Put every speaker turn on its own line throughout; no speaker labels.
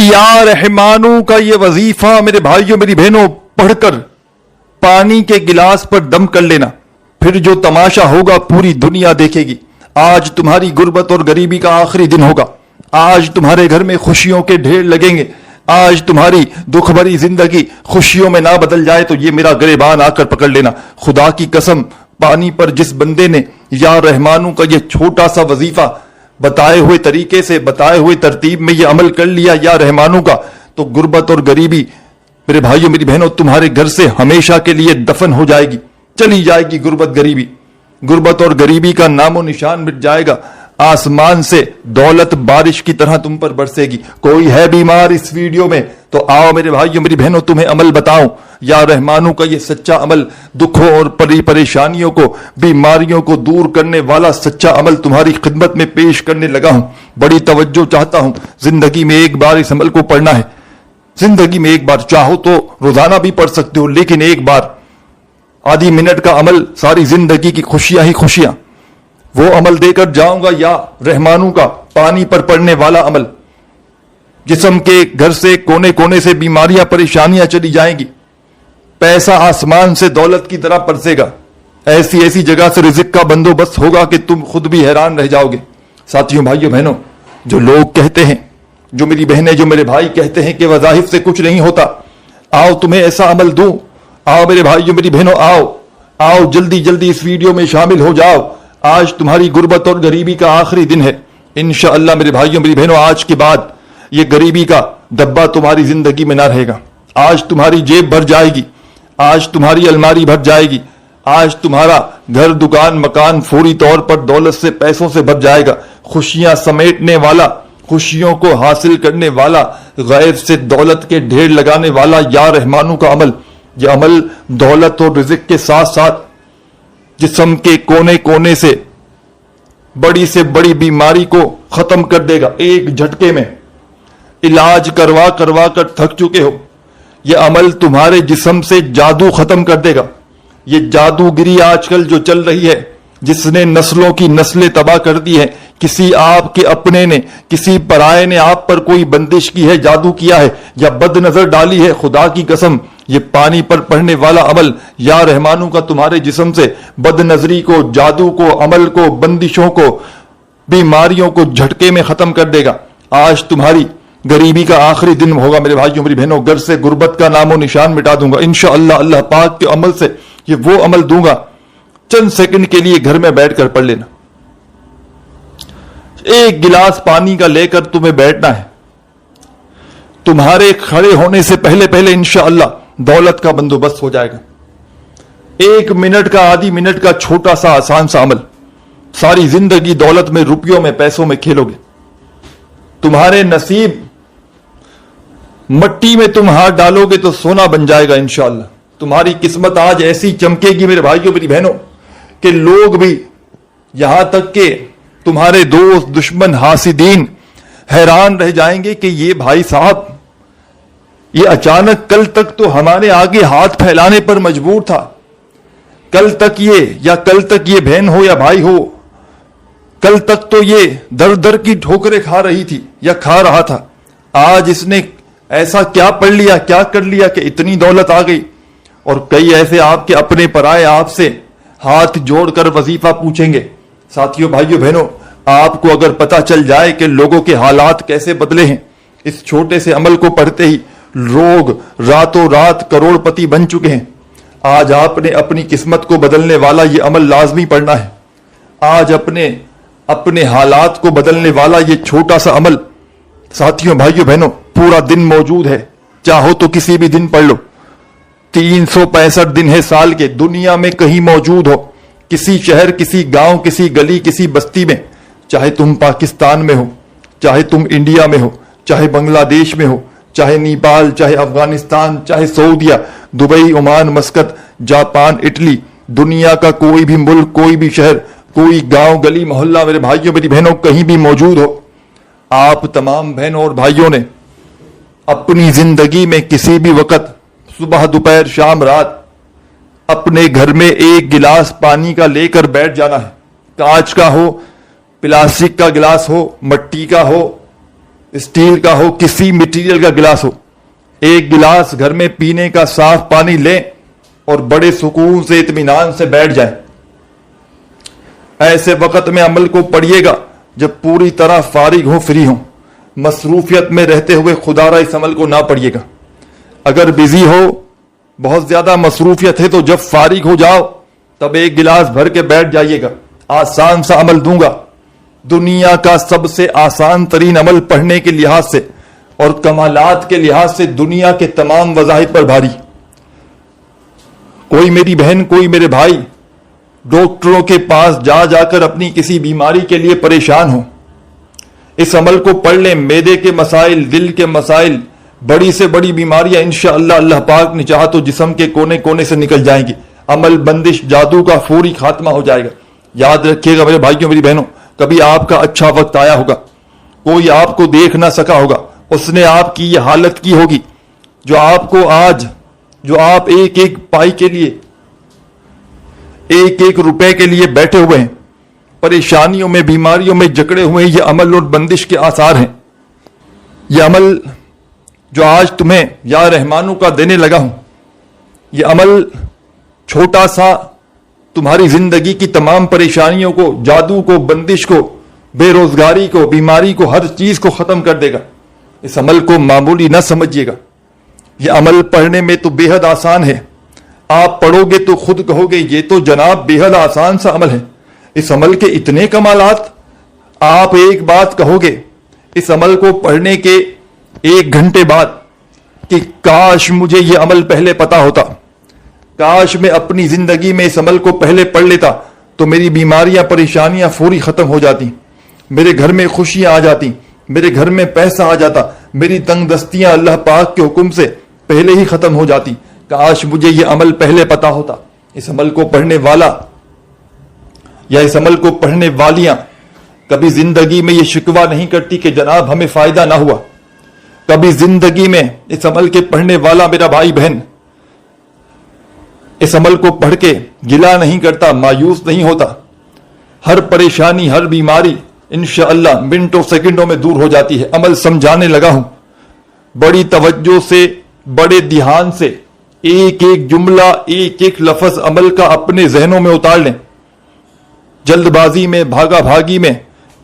یا رحمانو کا یہ وظیفہ میرے بھائیوں میری بہنوں پڑھ کر پانی کے گلاس پر دم کر لینا، پھر جو تماشا ہوگا پوری دنیا دیکھے گی۔ آج تمہاری غربت اور غریبی کا آخری دن ہوگا، آج تمہارے گھر میں خوشیوں کے ڈھیر لگیں گے، آج تمہاری دکھ بھری زندگی خوشیوں میں نہ بدل جائے تو یہ میرا گریبان آ کر پکڑ لینا۔ خدا کی قسم، پانی پر جس بندے نے یا رحمانو کا یہ چھوٹا سا وظیفہ بتائے ہوئے طریقے سے، بتائے ہوئے ترتیب میں یہ عمل کر لیا یا رحمانو کا، تو غربت اور غریبی میرے بھائیوں میری بہنوں تمہارے گھر سے ہمیشہ کے لیے دفن ہو جائے گی، چلی جائے گی غربت غریبی۔ غربت اور غریبی کا نام و نشان مٹ جائے گا، آسمان سے دولت بارش کی طرح تم پر برسے گی۔ کوئی ہے بیمار اس ویڈیو میں تو آؤ میرے بھائیوں میری بہنوں تمہیں عمل بتاؤں، یا رحمانو کا یہ سچا عمل، دکھوں اور پریشانیوں کو، بیماریوں کو دور کرنے والا سچا عمل تمہاری خدمت میں پیش کرنے لگا ہوں۔ بڑی توجہ چاہتا ہوں، زندگی میں ایک بار اس عمل کو پڑھنا ہے، زندگی میں ایک بار، چاہو تو روزانہ بھی پڑھ سکتے ہو، لیکن ایک بار آدھی منٹ کا عمل، ساری زندگی کی خوشیاں ہی خوشیاں۔ وہ عمل دے کر جاؤں گا یا رحمانو کا پانی پر پڑنے والا عمل، جسم کے گھر سے کونے کونے سے بیماریاں پریشانیاں چلی جائیں گی، پیسہ آسمان سے دولت کی طرح برسے گا، ایسی ایسی جگہ سے رزق کا بندوبست ہوگا کہ تم خود بھی حیران رہ جاؤ گے۔ ساتھیوں بھائیوں بہنوں، جو لوگ کہتے ہیں، جو میری بہنیں جو میرے بھائی کہتے ہیں کہ وظائف سے کچھ نہیں ہوتا، آؤ تمہیں ایسا عمل دوں، آؤ میرے بھائیوں میری بہنوں، آؤ جلدی جلدی اس ویڈیو میں شامل ہو جاؤ۔ آج تمہاری غربت اور غریبی کا آخری دن ہے، انشاءاللہ میرے بھائیوں میری بہنوں آج کے بعد یہ غریبی کا ڈبہ تمہاری زندگی میں نہ رہے گا۔ آج تمہاری جیب بھر جائے گی، آج تمہاری الماری بھر جائے گی، آج تمہارا گھر دکان مکان فوری طور پر دولت سے پیسوں سے بھر جائے گا۔ خوشیاں سمیٹنے والا، خوشیوں کو حاصل کرنے والا، غیر سے دولت کے ڈھیر لگانے والا یا رحمانو کا عمل، یہ عمل دولت اور رزق کے ساتھ ساتھ جسم کے کونے کونے سے بڑی بیماری کو ختم کر دے گا۔ ایک جھٹکے میں علاج کروا کر تھک چکے ہو، یہ عمل تمہارے جسم سے جادو ختم کر دے گا۔ یہ جادوگری آج کل جو چل رہی ہے، جس نے نسلوں کی نسلیں تباہ کر دی ہے، کسی آپ کے اپنے نے، کسی پرائے نے آپ پر کوئی بندش کی ہے، جادو کیا ہے یا بد نظر ڈالی ہے، خدا کی قسم یہ پانی پر پڑھنے والا عمل یا رحمانو کا تمہارے جسم سے بد نظری کو، جادو کو، عمل کو، بندشوں کو، بیماریوں کو جھٹکے میں ختم کر دے گا۔ آج تمہاری غریبی کا آخری دن ہوگا میرے بھائیوں میری بہنوں، گھر سے غربت کا نام و نشان مٹا دوں گا انشاءاللہ۔ اللہ پاک کے عمل سے یہ وہ عمل دوں گا، چند سیکنڈ کے لیے گھر میں بیٹھ کر پڑھ لینا۔ ایک گلاس پانی کا لے کر تمہیں بیٹھنا ہے، تمہارے کھڑے ہونے سے پہلے انشاءاللہ دولت کا بندوبست ہو جائے گا۔ ایک منٹ کا، آدھی منٹ کا چھوٹا سا آسان سا عمل، ساری زندگی دولت میں، روپیوں میں، پیسوں میں کھیلو گے۔ تمہارے نصیب مٹی میں تم ہاتھ ڈالو گے تو سونا بن جائے گا انشاءاللہ۔ تمہاری قسمت آج ایسی چمکے گی میرے بھائیوں میری بہنوں کہ لوگ بھی، یہاں تک کہ تمہارے دوست، دشمن، حاسدین حیران رہ جائیں گے کہ یہ بھائی صاحب یہ اچانک کل تک تو ہمارے آگے ہاتھ پھیلانے پر مجبور تھا، کل تک یہ بہن ہو یا بھائی ہو، کل تک تو یہ در در کی ٹھوکریں کھا رہی تھی یا کھا رہا تھا، آج اس نے ایسا کیا پڑھ لیا، کیا کر لیا کہ اتنی دولت آ گئی۔ اور کئی ایسے آپ کے اپنے پرائے آپ سے ہاتھ جوڑ کر وظیفہ پوچھیں گے۔ ساتھیوں بھائیوں بہنوں، آپ کو اگر پتہ چل جائے کہ لوگوں کے حالات کیسے بدلے ہیں، اس چھوٹے سے عمل کو پڑھتے ہی لوگ راتوں رات کروڑ پتی بن چکے ہیں۔ آج آپ نے اپنی قسمت کو بدلنے والا یہ عمل لازمی پڑھنا ہے۔ آج اپنے حالات کو بدلنے والا یہ چھوٹا سا عمل، ساتھیوں بھائیوں بہنوں، پورا دن موجود ہے، چاہو تو کسی بھی دن پڑھ لو۔ 365 دن ہے سال کے، دنیا میں کہیں موجود ہو، کسی شہر، کسی گاؤں، کسی گلی، کسی بستی میں، چاہے تم پاکستان میں ہو، چاہے تم انڈیا میں ہو، چاہے بنگلہ دیش میں ہو، چاہے نیپال، چاہے افغانستان، چاہے سعودیہ، Dubai, Oman, Muscat, Japan, Italy, دنیا کا کوئی بھی ملک، کوئی بھی شہر، کوئی گاؤں گلی محلہ میرے بھائیوں میری بہنوں کہیں بھی موجود ہو، آپ تمام بہنوں اور بھائیوں نے اپنی زندگی میں کسی بھی وقت، صبح، دوپہر، شام، رات، اپنے گھر میں ایک گلاس پانی کا لے کر بیٹھ جانا ہے۔ کانچ کا ہو، پلاسٹک کا گلاس ہو، مٹی کا ہو، اسٹیل کا ہو, کسی مٹیریل کا گلاس ہو, ایک گلاس گھر میں پینے کا صاف پانی لیں اور بڑے سکون سے اطمینان سے بیٹھ جائیں. ایسے وقت میں عمل کو پڑھیے گا جب پوری طرح فارغ ہوں, فری ہوں. مصروفیت میں رہتے ہوئے خدا را اس عمل کو نہ پڑھیے گا. اگر بزی ہو, بہت زیادہ مصروفیت ہے, تو جب فارغ ہو جاؤ تب ایک گلاس بھر کے بیٹھ جائیے گا. آسان سا عمل دوں گا, دنیا کا سب سے آسان ترین عمل پڑھنے کے لحاظ سے اور کمالات کے لحاظ سے دنیا کے تمام وظائف پر بھاری. کوئی میری بہن, کوئی میرے بھائی ڈاکٹروں کے پاس جا جا کر اپنی کسی بیماری کے لیے پریشان ہو, اس عمل کو پڑھ لیں. معدے کے مسائل, دل کے مسائل, بڑی سے بڑی بیماریاں انشاءاللہ اللہ پاک نے چاہا تو جسم کے کونے کونے سے نکل جائیں گی. عمل بندش جادو کا فوری خاتمہ ہو جائے گا. یاد رکھیے گا میرے بھائیوں, میری بہنوں, کبھی آپ کا اچھا وقت آیا ہوگا, کوئی آپ کو دیکھ نہ سکا ہوگا, اس نے آپ کی یہ حالت کی ہوگی جو آپ کو آج, جو آپ ایک ایک پائی کے لیے, ایک ایک روپے کے لیے بیٹھے ہوئے ہیں, پریشانیوں میں, بیماریوں میں جکڑے ہوئے ہیں. یہ عمل اور بندش کے آثار ہیں. یہ عمل جو آج تمہیں یا رحمانوں کا دینے لگا ہوں, یہ عمل چھوٹا سا تمہاری زندگی کی تمام پریشانیوں کو, جادو کو, بندش کو, بے روزگاری کو, بیماری کو, ہر چیز کو ختم کر دے گا. اس عمل کو معمولی نہ سمجھیے گا. یہ عمل پڑھنے میں تو بے حد آسان ہے. آپ پڑھو گے تو خود کہو گے یہ تو جناب بے حد آسان سا عمل ہے. اس عمل کے اتنے کمالات. آپ ایک بات کہو گے اس عمل کو پڑھنے کے 1 گھنٹے بعد کہ کاش مجھے یہ عمل پہلے پتا ہوتا, کاش میں اپنی زندگی میں اس عمل کو پہلے پڑھ لیتا تو میری بیماریاں, پریشانیاں فوری ختم ہو جاتی, میرے گھر میں خوشیاں آ جاتی, میرے گھر میں پیسہ آ جاتا, میری تنگ دستیاں اللہ پاک کے حکم سے پہلے ہی ختم ہو جاتی. کاش مجھے یہ عمل پہلے پتا ہوتا. اس عمل کو پڑھنے والا یا اس عمل کو پڑھنے والیاں کبھی زندگی میں یہ شکوہ نہیں کرتی کہ جناب ہمیں فائدہ نہ ہوا. کبھی زندگی میں اس عمل کے پڑھنے والا میرا بھائی بہن اس عمل کو پڑھ کے گلہ نہیں کرتا, مایوس نہیں ہوتا. ہر پریشانی, ہر بیماری انشاءاللہ منٹوں سیکنڈوں میں دور ہو جاتی ہے. عمل سمجھانے لگا ہوں, بڑی توجہ سے, بڑے دھیان سے ایک ایک جملہ, ایک ایک لفظ عمل کا اپنے ذہنوں میں اتار لیں. جلد بازی میں, بھاگا بھاگی میں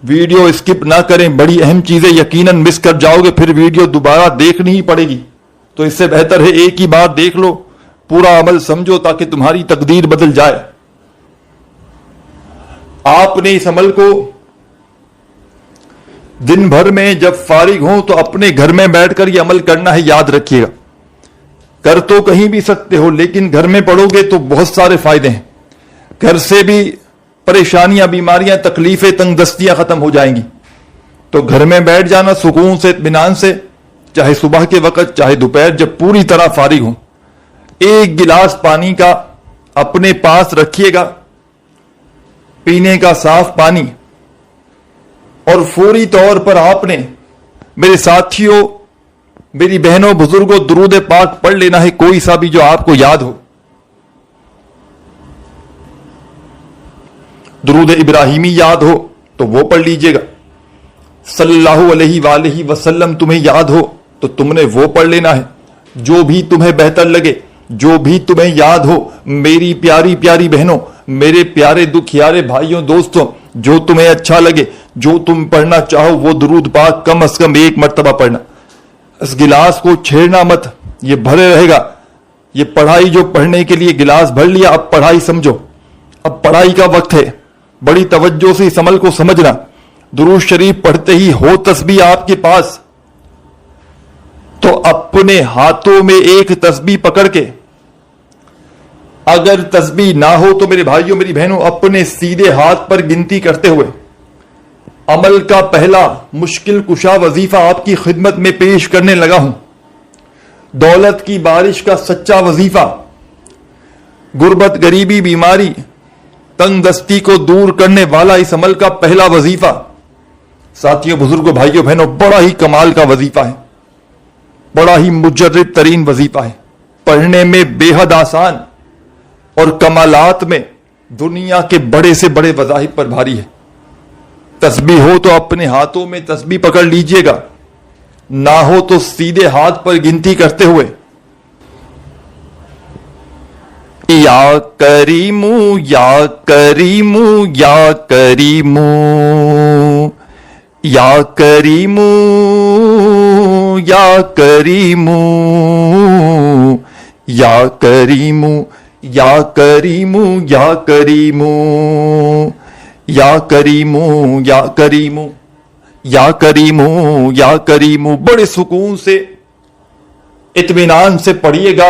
ویڈیو اسکپ نہ کریں. بڑی اہم چیزیں یقیناً مس کر جاؤ گے, پھر ویڈیو دوبارہ دیکھنی ہی پڑے گی. تو اس سے بہتر ہے ایک ہی بار دیکھ لو, پورا عمل سمجھو تاکہ تمہاری تقدیر بدل جائے. آپ نے اس عمل کو دن بھر میں جب فارغ ہوں تو اپنے گھر میں بیٹھ کر یہ عمل کرنا ہے. یاد رکھیے گا, کر تو کہیں بھی سکتے ہو لیکن گھر میں پڑھو گے تو بہت سارے فائدے ہیں. گھر سے بھی پریشانیاں, بیماریاں, تکلیفیں, تنگ دستیاں ختم ہو جائیں گی. تو گھر میں بیٹھ جانا سکون سے, اطمینان سے, چاہے صبح کے وقت چاہے دوپہر, جب پوری طرح فارغ ہوں. ایک گلاس پانی کا اپنے پاس رکھیے گا, پینے کا صاف پانی, اور فوری طور پر آپ نے میرے ساتھیوں, میری بہنوں, بزرگوں درود پاک پڑھ لینا ہے, کوئی سا بھی جو آپ کو یاد ہو. درود ابراہیمی یاد ہو تو وہ پڑھ لیجئے گا. صلی اللہ علیہ وآلہ وسلم تمہیں یاد ہو تو تم نے وہ پڑھ لینا ہے. جو بھی تمہیں بہتر لگے, جو بھی تمہیں یاد ہو, میری پیاری پیاری بہنوں, میرے پیارے دکھیارے بھائیوں, دوستوں, جو تمہیں اچھا لگے, جو تم پڑھنا چاہو وہ درود پاک کم از کم 1 مرتبہ پڑھنا. اس گلاس کو چھیڑنا مت, یہ بھرے رہے گا. یہ پڑھائی جو پڑھنے کے لیے گلاس بھر لیا, اب پڑھائی سمجھو, اب پڑھائی کا وقت ہے. بڑی توجہ سے اس عمل کو سمجھنا. درود شریف پڑھتے ہی ہو تسبیح آپ کے پاس تو اپنے ہاتھوں میں ایک تسبیح پکڑ کے, اگر تسبیح نہ ہو تو میرے بھائیوں, میری بہنوں, اپنے سیدھے ہاتھ پر گنتی کرتے ہوئے عمل کا پہلا مشکل کشا وظیفہ آپ کی خدمت میں پیش کرنے لگا ہوں. دولت کی بارش کا سچا وظیفہ, غربت, غریبی, بیماری, تنگ دستی کو دور کرنے والا اس عمل کا پہلا وظیفہ. ساتھیوں, بزرگوں, بھائیوں, بہنوں, بڑا ہی کمال کا وظیفہ ہے, بڑا ہی مجرب ترین وظیفہ ہے. پڑھنے میں بے حد آسان اور کمالات میں دنیا کے بڑے سے بڑے وظائف پر بھاری ہے. تسبیح ہو تو اپنے ہاتھوں میں تسبیح پکڑ لیجئے گا, نہ ہو تو سیدھے ہاتھ پر گنتی کرتے ہوئے یا کریمو یا کریمو یا کریمو یا کریمو یا کریمو یا کریمو یا کریمو یا کریمو یا کریمو یا کریمو یا کریمو یا کریمو. بڑے سکون سے اطمینان سے پڑھیے گا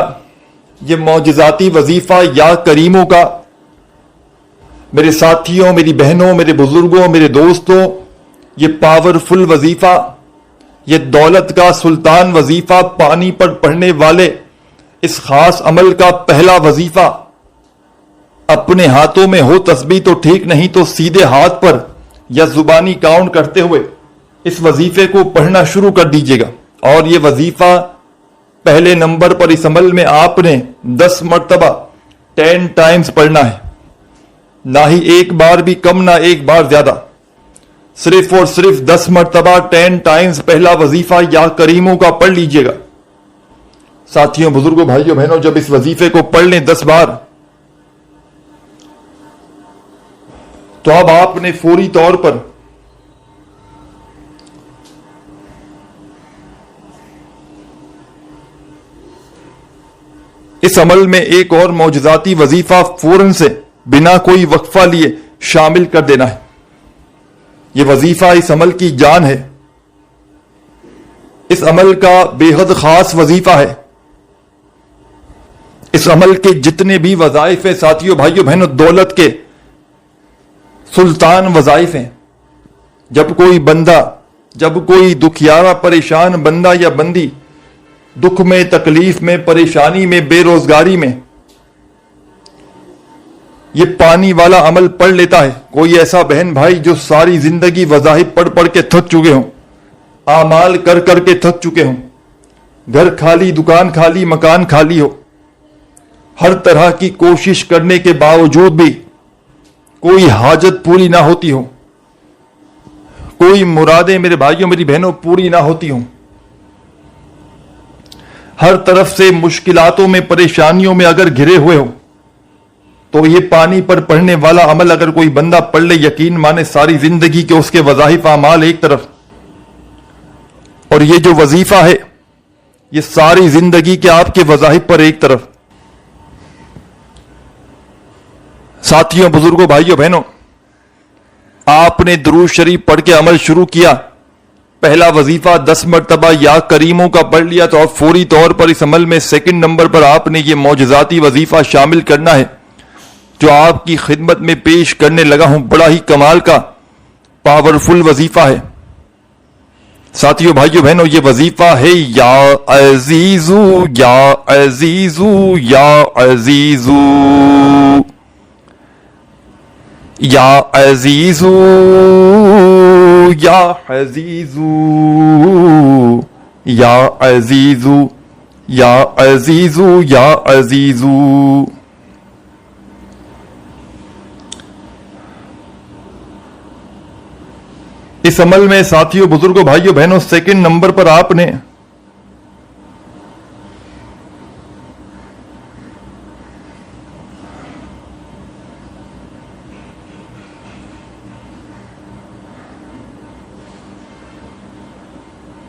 یہ معجزاتی وظیفہ یا کریمو کا. میرے ساتھیوں، میری بہنوں، میرے بزرگوں، میرے دوستوں، یہ پاورفل وظیفہ، یہ دولت کا سلطان وظیفہ، پانی پر پڑھنے والے اس خاص عمل کا پہلا وظیفہ. اپنے ہاتھوں میں ہو تسبیح تو ٹھیک، نہیں تو سیدھے ہاتھ پر یا زبانی کاؤنٹ کرتے ہوئے اس وظیفے کو پڑھنا شروع کر دیجیے گا. اور یہ وظیفہ پہلے نمبر پر اس عمل میں آپ نے 10 مرتبہ 10 ٹائمز پڑھنا ہے. نہ ہی ایک بار بھی کم، نہ ایک بار زیادہ، صرف اور صرف 10 مرتبہ 10 ٹائمز پہلا وظیفہ یا کریموں کا پڑھ لیجئے گا. ساتھیوں، بزرگوں، بھائیوں، بہنوں، جب اس وظیفے کو پڑھ لیں 10 بار تو اب آپ نے فوری طور پر اس عمل میں ایک اور معجزاتی وظیفہ فوراً سے بنا کوئی وقفہ لیے شامل کر دینا ہے. یہ وظیفہ اس عمل کی جان ہے، اس عمل کا بے حد خاص وظیفہ ہے. اس عمل کے جتنے بھی وظائف ہیں ساتھیوں، بھائیوں، بہنوں، دولت کے سلطان وظائف ہیں. جب کوئی بندہ، جب کوئی دکھیارا پریشان بندہ یا بندی دکھ میں، تکلیف میں، پریشانی میں، بے روزگاری میں یہ پانی والا عمل پڑھ لیتا ہے. کوئی ایسا بہن بھائی جو ساری زندگی وظائف پڑھ پڑھ کے تھک چکے ہوں، اعمال کر کر کے تھک چکے ہوں، گھر خالی، دکان خالی، مکان خالی ہو، ہر طرح کی کوشش کرنے کے باوجود بھی کوئی حاجت پوری نہ ہوتی ہو، کوئی مرادیں میرے بھائیوں، میری بہنوں پوری نہ ہوتی ہوں، ہر طرف سے مشکلاتوں میں، پریشانیوں میں اگر گھرے ہوئے ہوں، تو یہ پانی پر پڑھنے والا عمل اگر کوئی بندہ پڑھ لے، یقین مانے ساری زندگی کے اس کے وظائف اعمال ایک طرف، اور یہ جو وظیفہ ہے یہ ساری زندگی کے آپ کے وظائف پر ایک طرف. ساتھیوں، بزرگوں، بھائیوں، بہنوں، آپ نے درود شریف پڑھ کے عمل شروع کیا، پہلا وظیفہ 10 مرتبہ یا کریموں کا پڑھ لیا، تو اب فوری طور پر اس عمل میں سیکنڈ نمبر پر آپ نے یہ معجزاتی وظیفہ شامل کرنا ہے جو آپ کی خدمت میں پیش کرنے لگا ہوں. بڑا ہی کمال کا پاورفل وظیفہ ہے. ساتھیوں، بھائیوں، بہنوں، یہ وظیفہ ہے یا عزیزو یا عزیزو یا عزیزو یا عزیزو یا عزیزو یا عزیزو یا عزیزو یا عزیزو. اس عمل میں ساتھیوں، بزرگوں، بھائیوں، بہنوں، سیکنڈ نمبر پر آپ نے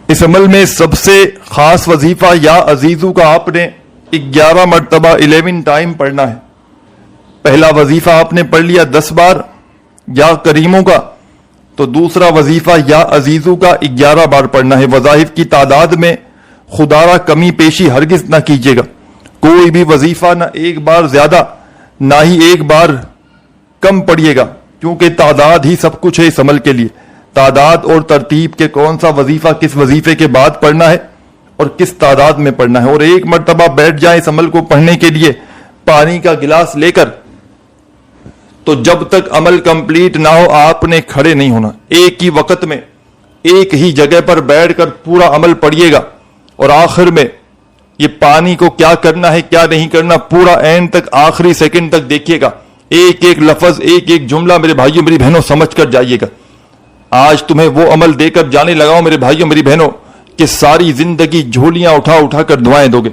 اس عمل میں سب سے خاص وظیفہ یا عزیزو کا آپ نے 11 مرتبہ 11 ٹائم پڑھنا ہے. پہلا وظیفہ آپ نے پڑھ لیا 10 بار یا کریموں کا، تو دوسرا وظیفہ یا عزیزو کا 11 بار پڑھنا ہے. وظائف کی تعداد میں خدا را کمی پیشی ہرگز نہ کیجیے گا. کوئی بھی وظیفہ نہ ایک بار زیادہ نہ ہی ایک بار کم پڑھیے گا، کیونکہ تعداد ہی سب کچھ ہے اس عمل کے لیے. تعداد اور ترتیب کے کون سا وظیفہ کس وظیفے کے بعد پڑھنا ہے اور کس تعداد میں پڑھنا ہے. اور ایک مرتبہ بیٹھ جائیں اس عمل کو پڑھنے کے لیے پانی کا گلاس لے کر، تو جب تک عمل کمپلیٹ نہ ہو آپ نے کھڑے نہیں ہونا. ایک ہی وقت میں ایک ہی جگہ پر بیٹھ کر پورا عمل پڑھیے گا، اور آخر میں یہ پانی کو کیا کرنا ہے کیا نہیں کرنا پورا اینڈ تک، آخری سیکنڈ تک دیکھیے گا. ایک ایک لفظ، ایک ایک جملہ میرے بھائیوں، میری بہنوں سمجھ کر جائیے گا. آج تمہیں وہ عمل دے کر جانے لگا ہوں میرے بھائیوں، میری بہنوں، کہ ساری زندگی جھولیاں اٹھا اٹھا کر دعائیں دو گے،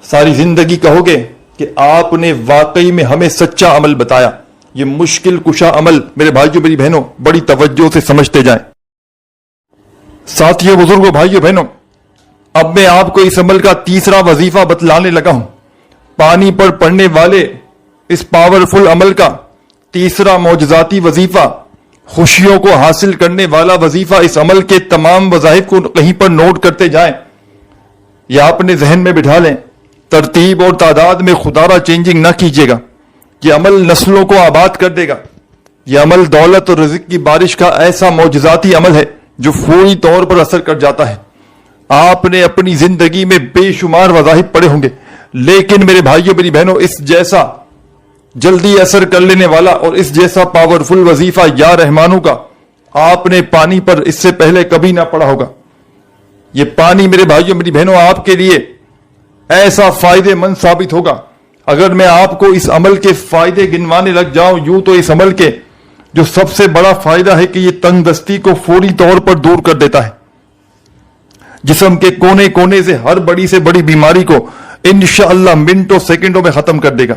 ساری زندگی کہو گے کہ آپ نے واقعی میں ہمیں سچا عمل بتایا۔ یہ مشکل کشا عمل میرے بھائیوں میری بہنوں بڑی توجہ سے سمجھتے جائیں۔ ساتھیوں، بزرگوں، بھائیوں بہنوں، اب میں آپ کو اس عمل کا تیسرا وظیفہ بتلانے لگا ہوں۔ پانی پر پڑنے والے اس پاورفل عمل کا تیسرا معجزاتی وظیفہ، خوشیوں کو حاصل کرنے والا وظیفہ، اس عمل کے تمام وظائف کو کہیں پر نوٹ کرتے جائیں یا اپنے ذہن میں بٹھا لیں۔ ترتیب اور تعداد میں خدارہ چینجنگ نہ کیجیے گا، یہ عمل نسلوں کو آباد کر دے گا۔ یہ عمل دولت اور رزق کی بارش کا ایسا معجزاتی عمل ہے جو فوری طور پر اثر کر جاتا ہے۔ آپ نے اپنی زندگی میں بے شمار وظائف پڑے ہوں گے، لیکن میرے بھائیوں میری بہنوں، اس جیسا جلدی اثر کر لینے والا اور اس جیسا پاورفل وظیفہ یا رحمانوں کا آپ نے پانی پر اس سے پہلے کبھی نہ پڑھا ہوگا۔ یہ پانی میرے بھائیوں میری بہنوں آپ کے لیے ایسا فائدے مند ثابت ہوگا۔ اگر میں آپ کو اس عمل کے فائدے گنوانے لگ جاؤں، یوں تو اس عمل کے جو سب سے بڑا فائدہ ہے کہ یہ تنگ دستی کو فوری طور پر دور کر دیتا ہے۔ جسم کے کونے کونے سے ہر بڑی سے بڑی بیماری کو انشاءاللہ منٹوں سیکنڈوں میں ختم کر دے گا۔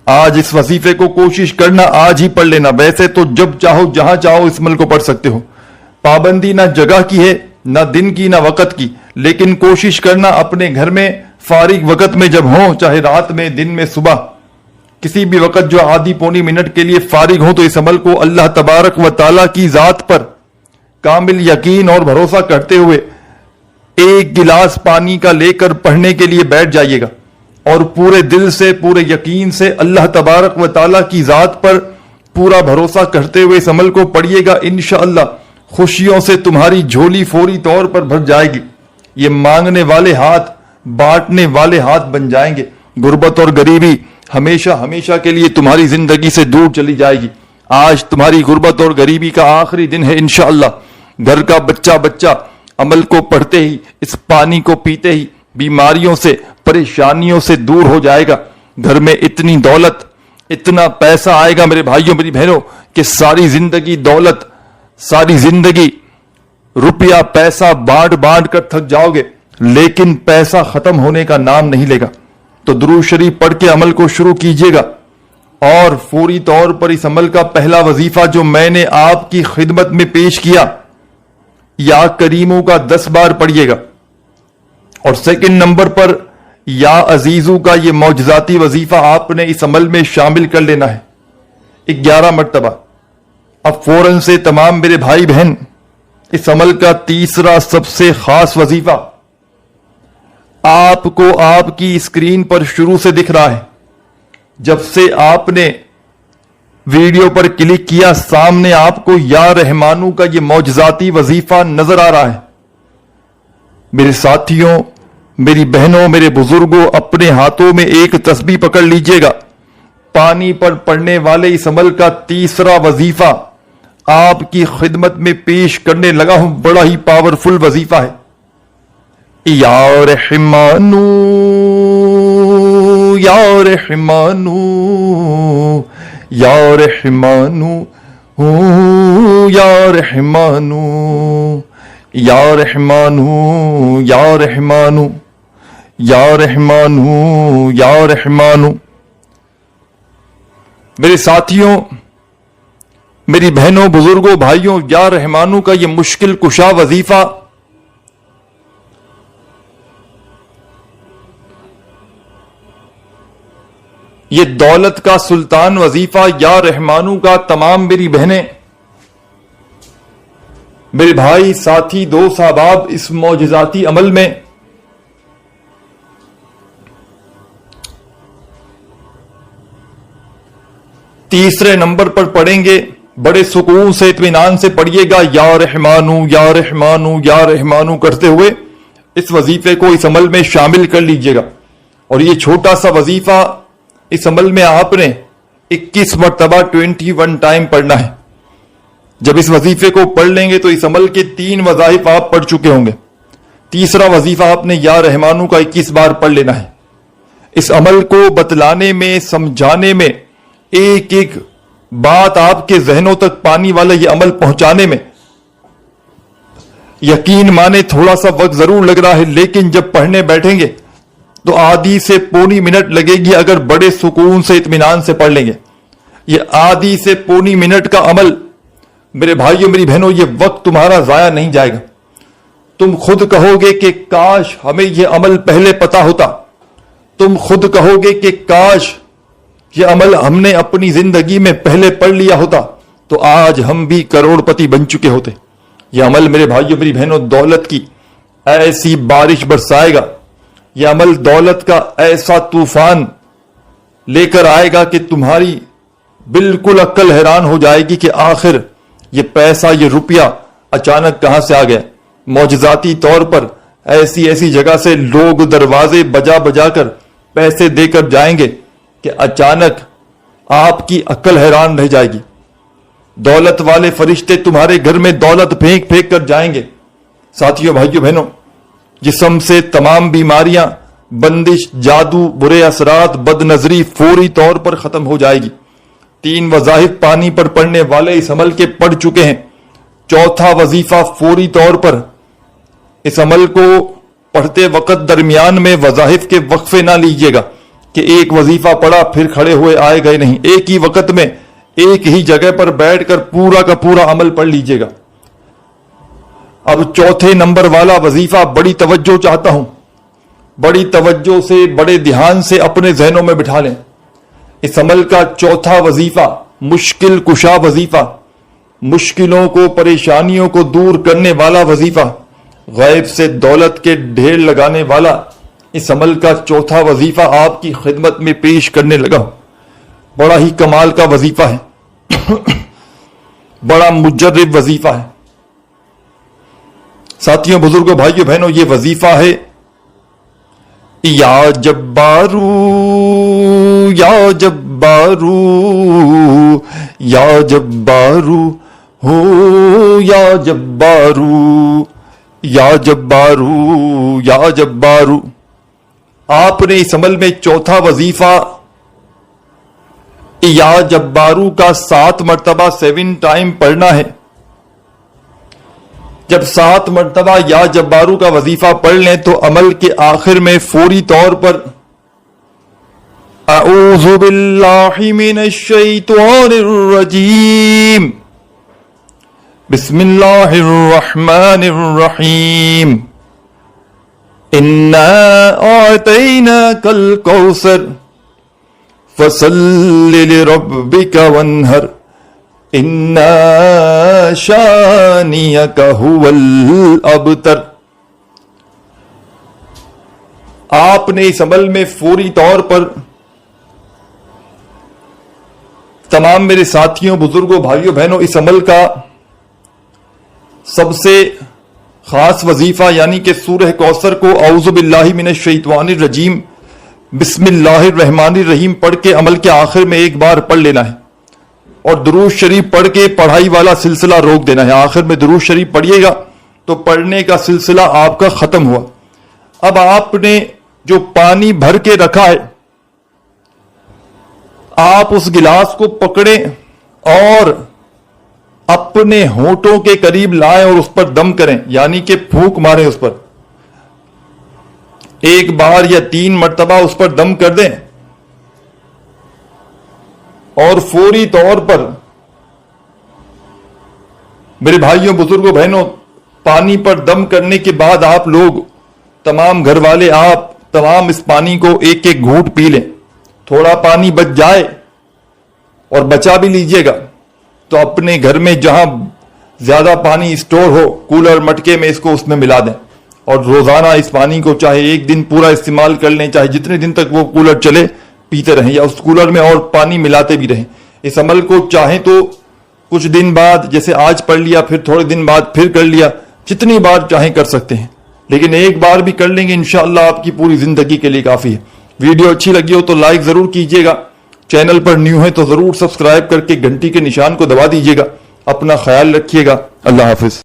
آج اس وظیفے کو کوشش کرنا، آج ہی پڑھ لینا۔ ویسے تو جب چاہو جہاں چاہو اس عمل کو پڑھ سکتے ہو، پابندی نہ جگہ کی ہے، نہ دن کی، نہ وقت کی، لیکن کوشش کرنا اپنے گھر میں فارغ وقت میں جب ہوں، چاہے رات میں، دن میں، صبح، کسی بھی وقت جو آدھی پونی منٹ کے لیے فارغ ہوں، تو اس عمل کو اللہ تبارک و تعالیٰ کی ذات پر کامل یقین اور بھروسہ کرتے ہوئے ایک گلاس پانی کا لے کر پڑھنے کے لیے بیٹھ جائیے گا، اور پورے دل سے، پورے یقین سے اللہ تبارک و تعالیٰ کی ذات پر پورا بھروسہ کرتے ہوئے اس عمل کو پڑھیے گا۔ انشاءاللہ خوشیوں سے تمہاری جھولی فوری طور پر بھر جائے گی۔ یہ مانگنے والے ہاتھ بانٹنے والے ہاتھ بن جائیں گے۔ غربت اور غریبی ہمیشہ ہمیشہ کے لیے تمہاری زندگی سے دور چلی جائے گی۔ آج تمہاری غربت اور غریبی کا آخری دن ہے انشاءاللہ۔ گھر کا بچہ بچہ عمل کو پڑھتے ہی، اس پانی کو پیتے ہی بیماریوں سے، پریشانیوں سے دور ہو جائے گا۔ گھر میں اتنی دولت، اتنا پیسہ آئے گا میرے بھائیوں میری بہنوں کہ ساری زندگی دولت، ساری زندگی روپیہ پیسہ بانٹ بانٹ کر تھک جاؤ گے، لیکن پیسہ ختم ہونے کا نام نہیں لے گا۔ تو درود شریف پڑھ کے عمل کو شروع کیجیے گا، اور فوری طور پر اس عمل کا پہلا وظیفہ جو میں نے آپ کی خدمت میں پیش کیا، یا کریموں کا 10 بار پڑھیے گا، اور سیکنڈ نمبر پر یا عزیزو کا یہ معجزاتی وظیفہ آپ نے اس عمل میں شامل کر لینا ہے 11 مرتبہ۔ اب فوراً سے تمام میرے بھائی بہن، اس عمل کا تیسرا سب سے خاص وظیفہ آپ کو آپ کی اسکرین پر شروع سے دکھ رہا ہے۔ جب سے آپ نے ویڈیو پر کلک کیا، سامنے آپ کو یا رحمانو کا یہ معجزاتی وظیفہ نظر آ رہا ہے۔ میرے ساتھیوں، میری بہنوں، میرے بزرگوں، اپنے ہاتھوں میں ایک تسبیح پکڑ لیجئے گا۔ پانی پر پڑنے والے اس عمل کا تیسرا وظیفہ آپ کی خدمت میں پیش کرنے لگا ہوں۔ بڑا ہی پاورفل وظیفہ ہے۔ یا رحمانو، یا رحمانو، یا رحمانو، یا رحمانو، یا رحمانو، یا رحمانو، یا رحمانو، یا رحمانو۔ میرے ساتھیوں، میری بہنوں، بزرگوں، بھائیوں، یا رحمانو کا یہ مشکل کشا وظیفہ یہ دولت کا سلطان وظیفہ یا رحمانو کا تمام میری بہنیں، میرے بھائی، ساتھی، دوست، احباب، اس معجزاتی عمل میں تیسرے نمبر پر پڑھیں گے۔ بڑے سکون سے، اطمینان سے پڑھیے گا، یا رحمانو، یا رحمانو، یا رحمانو کرتے ہوئے اس وظیفے کو اس عمل میں شامل کر لیجئے گا۔ اور یہ چھوٹا سا وظیفہ اس عمل میں آپ نے 21 مرتبہ 21 ٹائم پڑھنا ہے۔ جب اس وظیفے کو پڑھ لیں گے تو اس عمل کے 3 وظائف آپ پڑھ چکے ہوں گے۔ تیسرا وظیفہ آپ نے یا رحمانو کا 21 بار پڑھ لینا ہے۔ اس عمل کو بتلانے میں، سمجھانے میں، ایک ایک بات آپ کے ذہنوں تک پانی والا یہ عمل پہنچانے میں یقین مانے تھوڑا سا وقت ضرور لگ رہا ہے، لیکن جب پڑھنے بیٹھیں گے تو آدھی سے پونی منٹ لگے گی اگر بڑے سکون سے اطمینان سے پڑھ لیں گے۔ یہ آدھی سے پونی منٹ کا عمل میرے بھائیوں میری بہنوں، یہ وقت تمہارا ضائع نہیں جائے گا۔ تم خود کہو گے کہ کاش ہمیں یہ عمل پہلے پتا ہوتا، تم خود کہو گے کہ کاش یہ عمل ہم نے اپنی زندگی میں پہلے پڑھ لیا ہوتا تو آج ہم بھی کروڑ پتی بن چکے ہوتے۔ یہ عمل میرے بھائیوں میری بہنوں دولت کی ایسی بارش برسائے گا، یہ عمل دولت کا ایسا طوفان لے کر آئے گا کہ تمہاری بالکل عقل حیران ہو جائے گی کہ آخر یہ پیسہ یہ روپیہ اچانک کہاں سے آ گیا۔ معجزاتی طور پر ایسی ایسی جگہ سے لوگ دروازے بجا بجا کر پیسے دے کر جائیں گے کہ اچانک آپ کی عقل حیران رہ جائے گی۔ دولت والے فرشتے تمہارے گھر میں دولت پھینک پھینک کر جائیں گے۔ ساتھیوں بھائیوں بہنوں، جسم سے تمام بیماریاں، بندش، جادو، برے اثرات، بد نظری فوری طور پر ختم ہو جائے گی۔ 3 وظائف پانی پر پڑھنے والے اس عمل کے پڑھ چکے ہیں۔ چوتھا وظیفہ فوری طور پر اس عمل کو پڑھتے وقت درمیان میں وظائف کے وقفے نہ لیجیے گا کہ ایک وظیفہ پڑھا پھر کھڑے ہوئے آئے گئے نہیں، ایک ہی وقت میں ایک ہی جگہ پر بیٹھ کر پورا کا پورا عمل پڑھ لیجیے گا۔ اب چوتھے نمبر والا وظیفہ بڑی توجہ چاہتا ہوں، بڑی توجہ سے بڑے دھیان سے اپنے ذہنوں میں بٹھا لیں۔ اس عمل کا چوتھا وظیفہ مشکل کشا وظیفہ، مشکلوں کو پریشانیوں کو دور کرنے والا وظیفہ، غیب سے دولت کے ڈھیر لگانے والا اس عمل کا چوتھا وظیفہ آپ کی خدمت میں پیش کرنے لگا ہوں۔ بڑا ہی کمال کا وظیفہ ہے، بڑا مجرب وظیفہ ہے۔ ساتھیوں بزرگوں بھائیوں بہنوں، یہ وظیفہ ہے یا جبارو یا جبارو یا جبارو ہو یا جبارو یا جبارو یا جبارو۔ آپ نے اس عمل میں چوتھا وظیفہ یا جبارو کا 7 مرتبہ 7 ٹائم پڑھنا ہے۔ جب 7 مرتبہ یا جبارو کا وظیفہ پڑھ لیں تو عمل کے آخر میں فوری طور پر اعوذ باللہ من الشیطان الرجیم، بسم اللہ الرحمن الرحیم، انا اعطیناک الکوثر فصل لربک وانہر انا شانیک ھو الابتر۔ آپ نے اس عمل میں فوری طور پر تمام میرے ساتھیوں بزرگوں بھائیوں بہنوں اس عمل کا سب سے خاص وظیفہ یعنی کہ سورہ کوثر کو اعوذ باللہ من الشیطان الرجیم بسم اللہ الرحمن الرحیم پڑھ کے عمل کے آخر میں ایک بار پڑھ لینا ہے، اور درود شریف پڑھ کے پڑھائی والا سلسلہ روک دینا ہے۔ آخر میں درود شریف پڑھیے گا تو پڑھنے کا سلسلہ آپ کا ختم ہوا۔ اب آپ نے جو پانی بھر کے رکھا ہے آپ اس گلاس کو پکڑیں اور اپنے ہونٹوں کے قریب لائیں اور اس پر دم کریں، یعنی کہ پھونک ماریں اس پر۔ 1 بار یا 3 مرتبہ اس پر دم کر دیں اور فوری طور پر میرے بھائیوں بزرگوں بہنوں پانی پر دم کرنے کے بعد آپ لوگ تمام گھر والے آپ تمام اس پانی کو ایک ایک گھونٹ پی لیں۔ تھوڑا پانی بچ جائے اور بچا بھی لیجئے گا تو اپنے گھر میں جہاں زیادہ پانی اسٹور ہو کولر مٹکے میں اس کو اس میں ملا دیں، اور روزانہ اس پانی کو چاہے 1 دن پورا استعمال کر لیں، چاہے جتنے دن تک وہ کولر چلے پیتے رہیں، یا اس کولر میں اور پانی ملاتے بھی رہیں۔ اس عمل کو چاہیں تو کچھ دن بعد جیسے آج پڑھ لیا پھر تھوڑے دن بعد پھر کر لیا، جتنی بار چاہیں کر سکتے ہیں، لیکن ایک بار بھی کر لیں گے انشاءاللہ آپ کی پوری زندگی کے لیے کافی ہے۔ ویڈیو اچھی لگی ہو تو لائک ضرور کیجئے گا، چینل پر نیو ہے تو ضرور سبسکرائب کر کے گھنٹی کے نشان کو دبا دیجئے گا۔ اپنا خیال رکھیے گا، اللہ حافظ۔